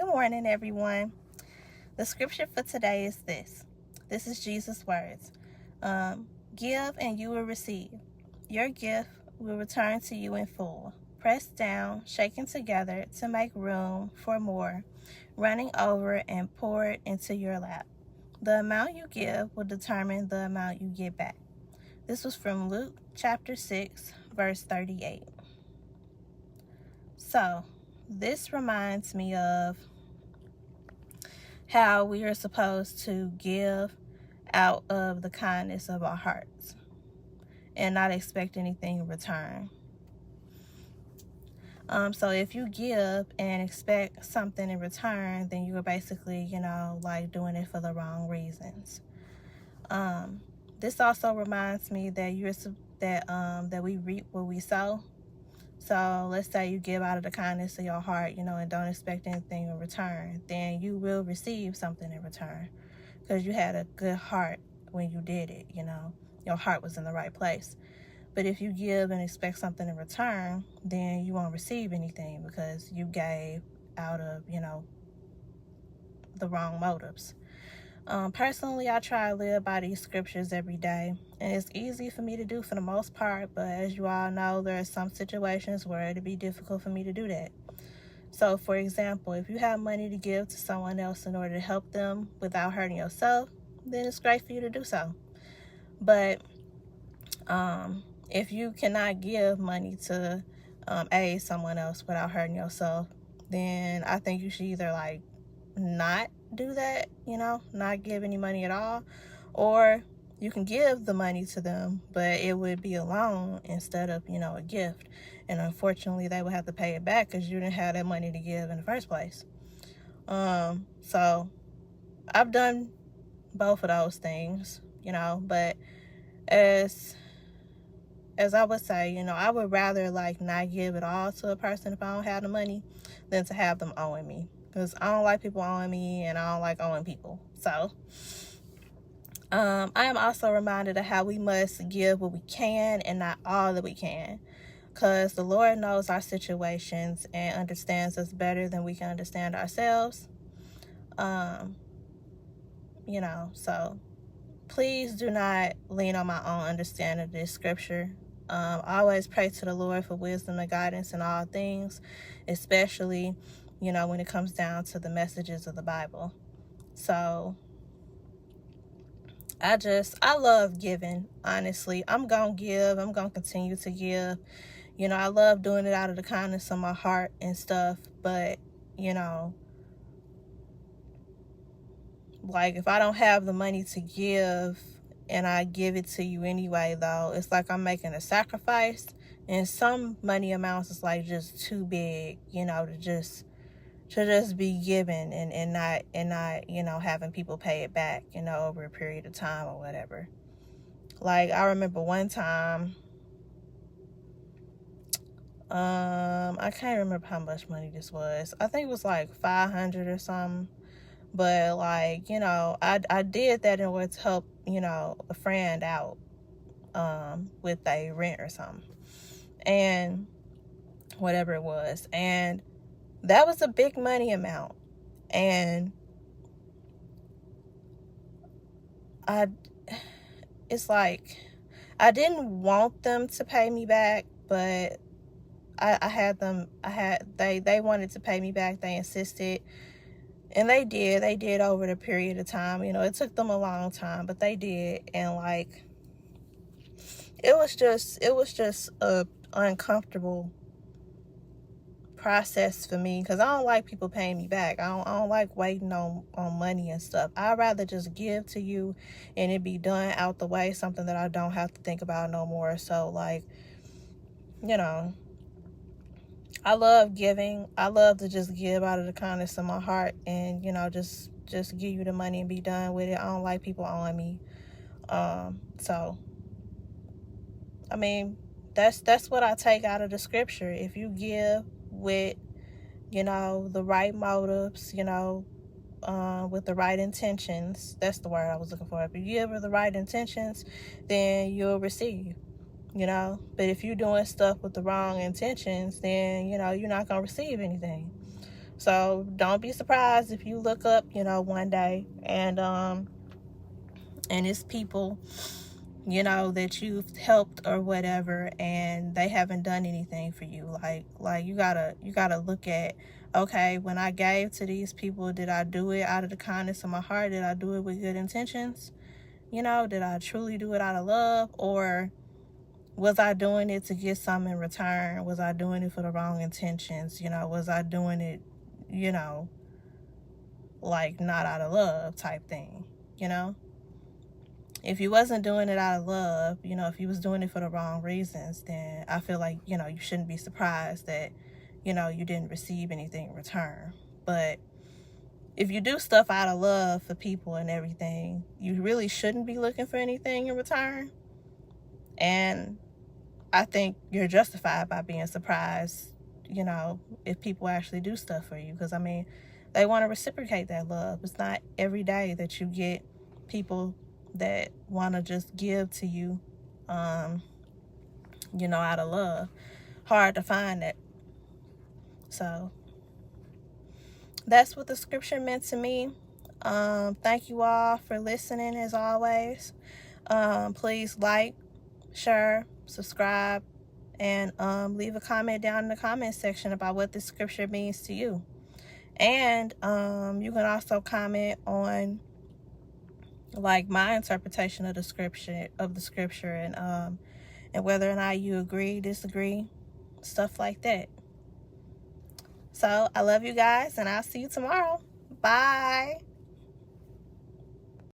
Good morning, everyone. The scripture for today is this. This is Jesus' words. Give and you will receive. Your gift will return to you in full. Pressed down, shaken together to make room for more, running over and poured into your lap. The amount you give will determine the amount you get back. This was from Luke chapter 6, verse 38. So, this reminds me of how we are supposed to give out of the kindness of our hearts and not expect anything in return. So if you give and expect something in return, then you are basically, like doing it for the wrong reasons. This also reminds me that that we reap what we sow. So let's say you give out of the kindness of your heart, and don't expect anything in return. Then you will receive something in return because you had a good heart when you did it, Your heart was in the right place. But if you give and expect something in return, then you won't receive anything because you gave out of, the wrong motives. Personally, I try to live by these scriptures every day, and it's easy for me to do for the most part, but as you all know, there are some situations where it'll be difficult for me to do that. So, for example, if you have money to give to someone else in order to help them without hurting yourself, then it's great for you to do so. But if you cannot give money to aid someone else without hurting yourself, then I think you should either not do that, not give any money at all, or you can give the money to them, but it would be a loan instead of, a gift. And unfortunately, they would have to pay it back because you didn't have that money to give in the first place. So I've done both of those things, but as I would say, I would rather not give it all to a person if I don't have the money than to have them owing me. Because I don't like people owing me, and I don't like owing people. So, I am also reminded of how we must give what we can and not all that we can. Because the Lord knows our situations and understands us better than we can understand ourselves. So please do not lean on my own understanding of this scripture. I always pray to the Lord for wisdom and guidance in all things, especially when it comes down to the messages of the Bible. So I love giving, honestly. I'm going to give. I'm going to continue to give. I love doing it out of the kindness of my heart and stuff. But, if I don't have the money to give and I give it to you anyway, though, it's like I'm making a sacrifice. And some money amounts is just too big, to just be given and not having people pay it back, over a period of time or whatever. I remember one time, I can't remember how much money this was. I think it was $500 or something. But I did that in order to help, a friend out, with a rent or something. And whatever it was. And that was a big money amount. And it's I didn't want them to pay me back, but they wanted to pay me back. They insisted. And they did over the period of time. It took them a long time, but they did. And it was just a uncomfortable process for me because I don't like people paying me back. I don't like waiting on money and stuff. I'd rather just give to you and it be done out the way, something that I don't have to think about no more. So I love giving. I love to just give out of the kindness of my heart and, just give you the money and be done with it. I don't like people owing me. So, I mean, that's what I take out of the scripture. If you give with, the right motives, with the right intentions, that's the word I was looking for. If you give with the right intentions, then you'll receive. But if you're doing stuff with the wrong intentions, then, you're not going to receive anything. So don't be surprised if you look up, one day and it's people, that you've helped or whatever, and they haven't done anything for you. Like you gotta look at, okay, when I gave to these people, did I do it out of the kindness of my heart? Did I do it with good intentions? Did I truly do it out of love, or was I doing it to get something in return? Was I doing it for the wrong intentions? Was I doing it, like not out of love type thing, If you wasn't doing it out of love, if you was doing it for the wrong reasons, then I feel like, you shouldn't be surprised that, you didn't receive anything in return. But if you do stuff out of love for people and everything, you really shouldn't be looking for anything in return. And I think you're justified by being surprised, if people actually do stuff for you. Because, they want to reciprocate that love. It's not every day that you get people that want to just give to you, out of love. Hard to find it. So that's what the scripture meant to me. Thank you all for listening as always. Please like, share, subscribe, and leave a comment down in the comment section about what this scripture means to you. And you can also comment on like my interpretation of the scripture and whether or not you agree, disagree, stuff like that. So I love you guys, and I'll see you tomorrow. Bye.